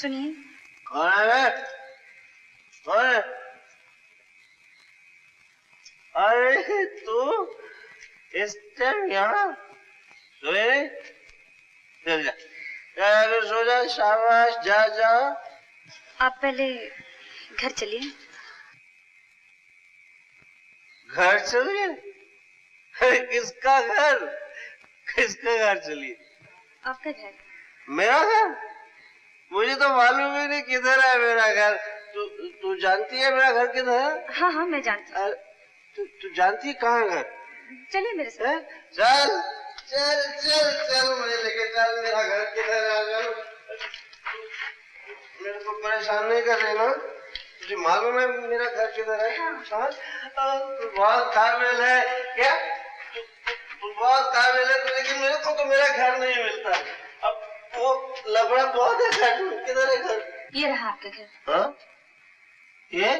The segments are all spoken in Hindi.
सुनिए। कौन है? कौन है? अरे तू इस टाइम यहाँ सोए? चल जा, सो जा, शाबाश, जा जा। आप पहले घर चलिए। घर चलिए? किसका घर? किसका घर चलिए? आपका घर। मेरा घर? मुझे तो मालूम ही नहीं किधर है मेरा घर। तू जानती है मेरा घर किधर है? हाँ हाँ मैं जानती हूँ। तू जानती है कहाँ घर? चलिए मेरे साथ। चल चल चल चल, मुझे लेके चल। मेरा घर किधर है? मेरे को परेशान नहीं कर रही ना? तुझे मालूम है मेरा घर किधर है? हाँ। तू बहुत काबिल है क्या? तू बहुत काबिल है, लेकिन मेरे को तो मेरा घर नहीं मिलता। अब वो लफड़ा बहुत है। घर किधर है? घर ये रहा आपका घर। हाँ? ये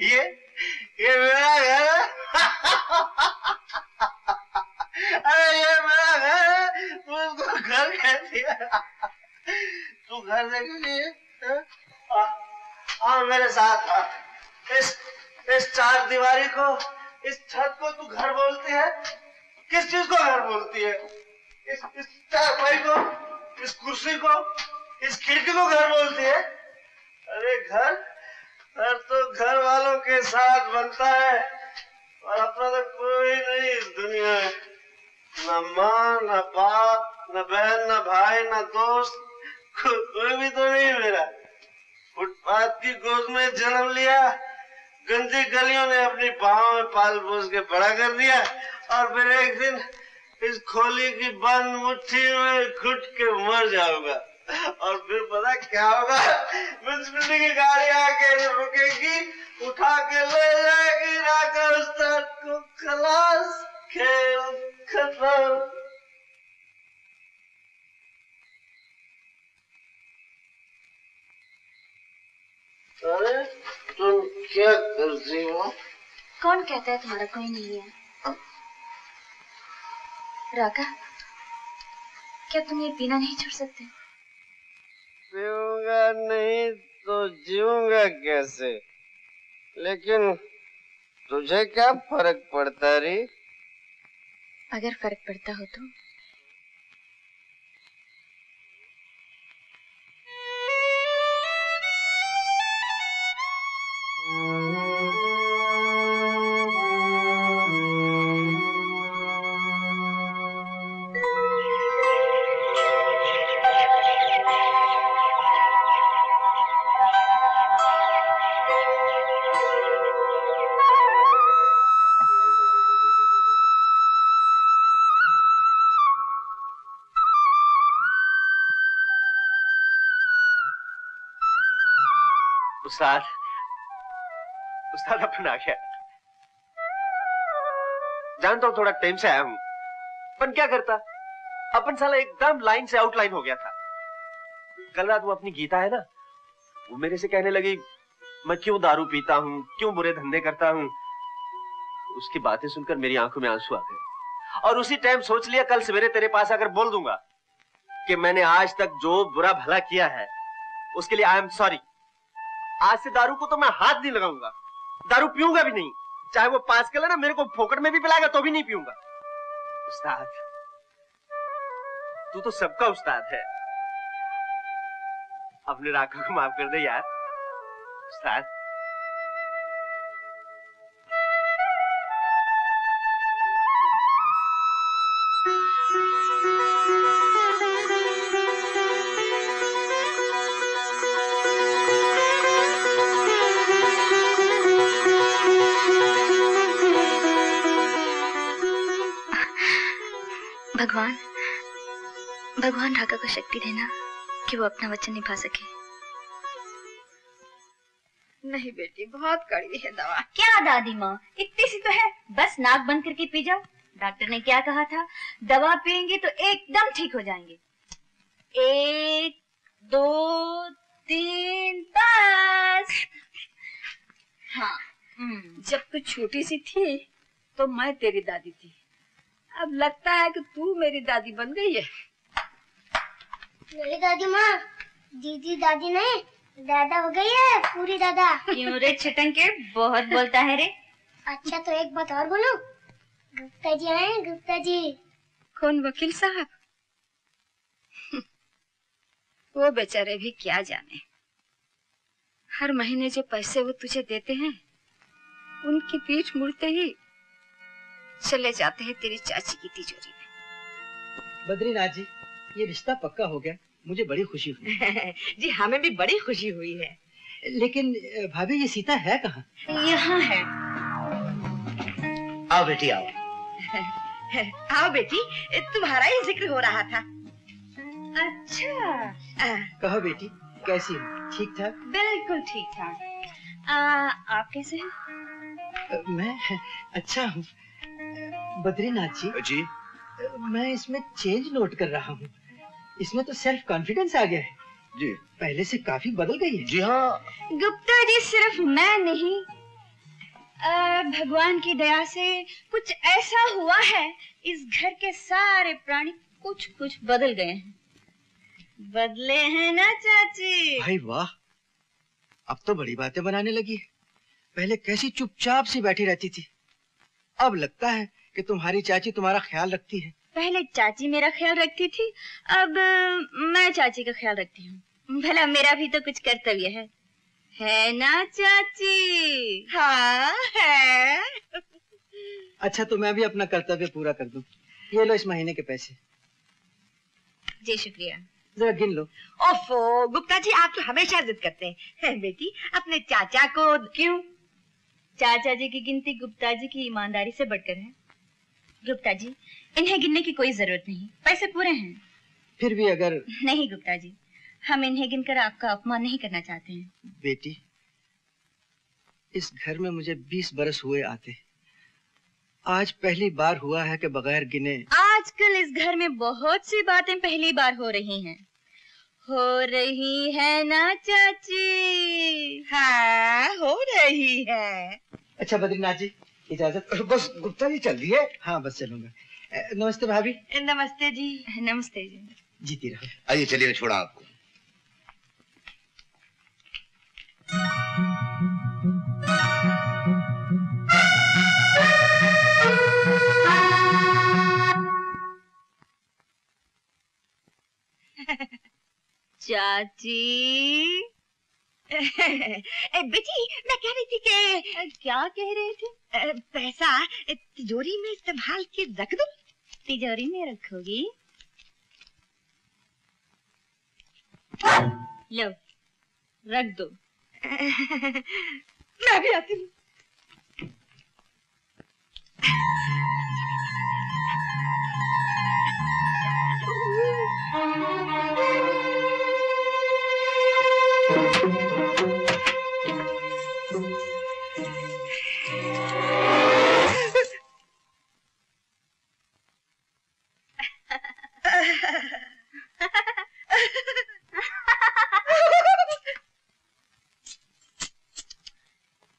ये मेरा घर है। अरे ये मेरा घर है, तू इसको घर कह दिया। तू घर देखेगी? हाँ मेरे साथ आ। इस चार दीवारी को, इस छत को तू घर बोलती है? किस चीज को घर बोलती है? इस चारपाई को, इस कुर्सी को, इस खिड़की को घर बोलती है? अरे घर तो घर वालों के साथ बनता है, और अपना तो कोई नहीं इस दुनिया में। न माँ, न बाप, न बहन, न भाई, न दोस्त, कोई भी तो नहीं मेरा। फुटपाथ की गोद में जन्म लिया, गंदी गलियों ने अपनी बाहों में पाल पोस के बड़ा कर दिया, और फिर एक दिन इस खोली की बंद मुट्ठी में घुट के मर जाऊंगा। और फिर पता क्या होगा? म्युनिसिपैलिटी की गाड़ी आके रुकेगी, उठा के ले जाएगी, राकर उस्ताद को खलास, खेल खत्म। अरे तुम क्या करती हो? कौन कहता है तुम्हारा कोई नहीं है? राका, क्या तुम ये पीना नहीं छोड़ सकते? पीऊंगा नहीं तो जीऊंगा कैसे? लेकिन तुझे क्या फर्क पड़ता री? अगर फर्क पड़ता हो तो? उस्ताद अपन आ गया। जानता हूँ थोड़ा टाइम से आया हूँ, पर क्या करता, अपन साला एकदम लाइन से आउटलाइन हो गया था। कल रात वो अपनी गीता है ना, वो मेरे से कहने लगी मैं क्यों दारू पीता हूँ, क्यों बुरे धंधे करता हूँ। उसकी बातें सुनकर मेरी आंखों में आंसू आ गए, और उसी टाइम सोच लिया कल सवेरे तेरे पास आकर बोल दूंगा कि मैंने आज तक जो बुरा भला किया है उसके लिए आई एम सॉरी। आज से दारू को तो मैं हाथ नहीं लगाऊंगा, दारू पीऊंगा भी नहीं, चाहे वो 5 किलो ना मेरे को फोकट में भी पिलाएगा तो भी नहीं पीऊंगा। उस्ताद, तू तो सबका उस्ताद है, अपने राका को माफ कर दे यार। उस्ताद, भगवान राका को शक्ति देना कि वो अपना वचन निभा सके। नहीं बेटी, बहुत कड़वी है दवा। क्या दादी माँ, इतनी सी तो है, बस नाक बंद करके पी जाओ। डॉक्टर ने क्या कहा था, दवा पियेंगे तो एकदम ठीक हो जाएंगे। 1 2 3 बस। हाँ, जब तू छोटी सी थी तो मैं तेरी दादी थी, अब लगता है कि तू मेरी दादी बन गई है। मेरी दादी माँ, दीदी दादी नहीं, दादा हो गई है, पूरी दादा। क्यों रे छटंके, बहुत बोलता है रे। अच्छा तो एक बात और बोलूं, गुप्ता जी आए, गुप्ता जी। कौन, वकील साहब? वो बेचारे भी क्या जाने, हर महीने जो पैसे वो तुझे देते हैं उनकी पीठ मुड़ते ही चले जाते हैं तेरी चाची की तिजोरी में। बद्रीनाथ जी, ये रिश्ता पक्का हो गया, मुझे बड़ी खुशी हुई। जी हमें भी बड़ी खुशी हुई है। लेकिन भाभी ये सीता है कहाँ? यहाँ है। आओ बेटी आओ। आओ बेटी, तुम्हारा ही जिक्र हो रहा था। अच्छा, कहो बेटी, कैसी हो? ठीक ठाक? बिल्कुल ठीक ठाक। आप कैसे हैं? मैं अच्छा हूँ। बद्रीनाथ जी, मैं इसमें चेंज नोट कर रहा हूँ। इसमें तो सेल्फ कॉन्फिडेंस आ गया है जी। पहले से काफी बदल गई है। जी हाँ। गुप्ता जी, सिर्फ मैं नहीं, भगवान की दया से कुछ ऐसा हुआ है, इस घर के सारे प्राणी कुछ कुछ बदल गए हैं। बदले हैं ना चाची? भाई वाह, अब तो बड़ी बातें बनाने लगी है। पहले कैसी चुपचाप सी बैठी रहती थी, अब लगता है कि तुम्हारी चाची तुम्हारा ख्याल रखती है। पहले चाची मेरा ख्याल रखती थी, अब मैं चाची का ख्याल रखती हूँ। भला मेरा भी तो कुछ कर्तव्य है ना चाची? हाँ है। अच्छा तो मैं भी अपना कर्तव्य पूरा कर दूं। ये लो इस महीने के पैसे। जी शुक्रिया। जरा गिन लो। ओफो गुप्ता जी, आप तो हमेशा जिद करते हैं। बेटी अपने चाचा को क्यों? चाचा जी की गिनती गुप्ता जी की ईमानदारी से बढ़कर है। गुप्ता जी, इन्हें गिनने की कोई जरूरत नहीं, पैसे पूरे हैं। फिर भी अगर... नहीं गुप्ता जी, हम इन्हें गिनकर आपका अपमान नहीं करना चाहते हैं। बेटी, इस घर में मुझे 20 बरस हुए आते, आज पहली बार हुआ है कि बगैर गिने... आजकल इस घर में बहुत सी बातें पहली बार हो रही हैं। हो रही है ना चाची? हाँ हो रही है। अच्छा बद्रीनाथ जी, इजाजत। बस गुप्ता जी चल दिए? हाँ बस चलूंगा। नमस्ते भाभी। नमस्ते जी। नमस्ते जी। जीती रहो। आइए चलिए, छोड़ा आपको। चाची। बेटी मैं कह रही थी कि... क्या कह रही थी? पैसा तिजोरी में संभाल के रख दो। तिजोरी में रखोगी? लो रख दो। मैं भी आती हूँ।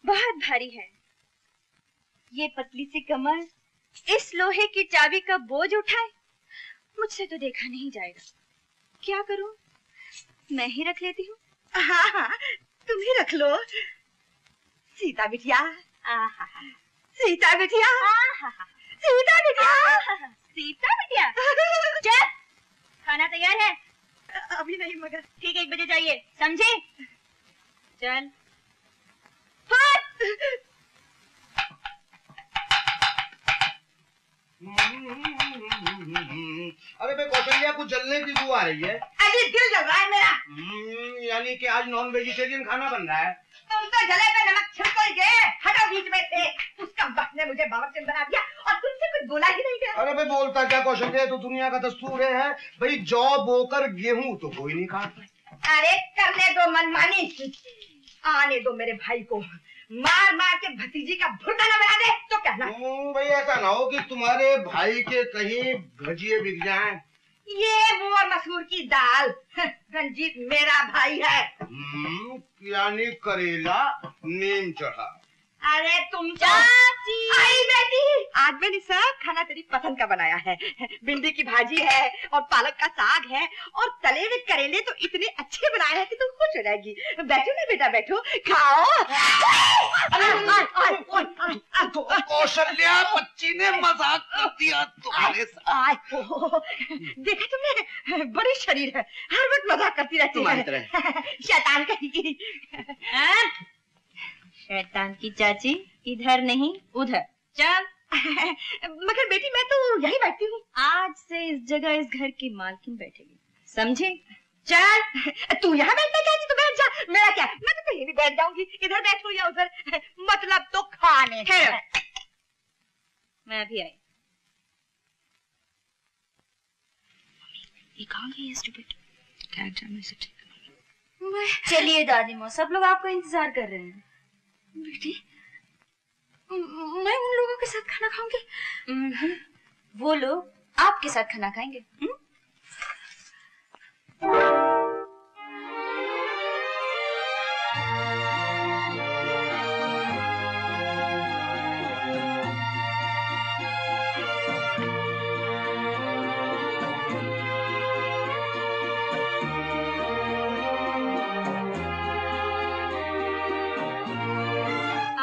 बहुत भारी है ये पतली सी कमर, इस लोहे की चाबी का बोझ उठाए, मुझसे तो देखा नहीं जाएगा। क्या करूं? मैं ही रख लेती हूँ। हाँ हाँ तुम ही रख लो। सीता बिटिया, सीता बिटिया, सीता बिटिया, सीता बिटिया। चल, खाना तैयार है? अभी नहीं मगर ठीक 1 बजे चाहिए, समझे? चल। अरे भाई कौशल्या, कुछ जलने की बू आ रही है। अभी दिल जल रहा है मेरा। यानी कि आज नॉन वेजिटेरियन खाना बन रहा है। तुम तो जले पे नमक छिड़क गए, हटो बीच में से। उसका वक्त ने मुझे बावर्चन बना दिया और तुमसे कुछ बोला ही नहीं गया। अरे भाई बोलता क्या कौशल्या, तो दुनिया का दस्तूर है भाई, जौ बोकर गेहूं तो कोई नहीं खाता। अरे करने दो मनमानी, आने दो मेरे भाई को, मार मार के भतीजी का भुट्टा न बना दे तो कहना। भाई ऐसा ना हो कि तुम्हारे भाई के कहीं भजिए बिक जाएं। ये मोर मसूर की दाल, रंजीत मेरा भाई है। यानी करेला नीम चढ़ा। अरे तुम चाची आई बेटी, आज मैंने सब खाना तेरी पसंद का बनाया है। भिंडी की भाजी है और पालक का साग है और तले हुए करेले तो इतने अच्छे बनाए हैं कि तुम खुश हो जाएगी। बैठो ना बेटा, बैठो, खाओ। कौशल्या, बच्ची ने मजाक कर दिया तुम्हारे साथ। देखा तुमने, बड़ी शरीर है, हर वक्त मजाक करती रहती है। शैतान कहीं। शैतान की चाची, इधर नहीं उधर चल। मगर बेटी मैं तो यही बैठती हूँ। आज से इस जगह इस घर की मालकिन बैठेगी, समझे? चल। तू यहाँ बैठना चाहती तो बैठ जा, मेरा क्या, मैं तो कहीं भी बैठ जाऊंगी, इधर बैठूं या उधर, मतलब तो खाने। मैं भी आई। ये कहाँ गई स्टूपिड? क्या ड्रामे से ठीक। चलिए दादी माँ, सब लोग आपका इंतजार कर रहे हैं। बेटी, मैं उन लोगों के साथ खाना खाऊंगी? वो लोग आपके साथ खाना खाएंगे।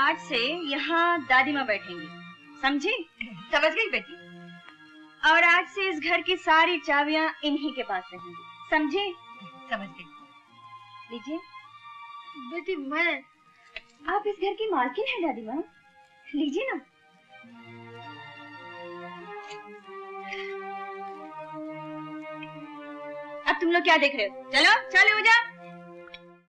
आज से यहाँ दादी माँ बैठेंगी, समझी? समझ गई बेटी। और आज से इस घर की सारी चाबियाँ इन्हीं के पास रहेंगी, समझी? समझ गई। लीजिए। बेटी मैं, आप इस घर की मालकिन हैं दादी माँ, लीजिए ना। अब तुम लोग क्या देख रहे हो? चलो चलो हो जा।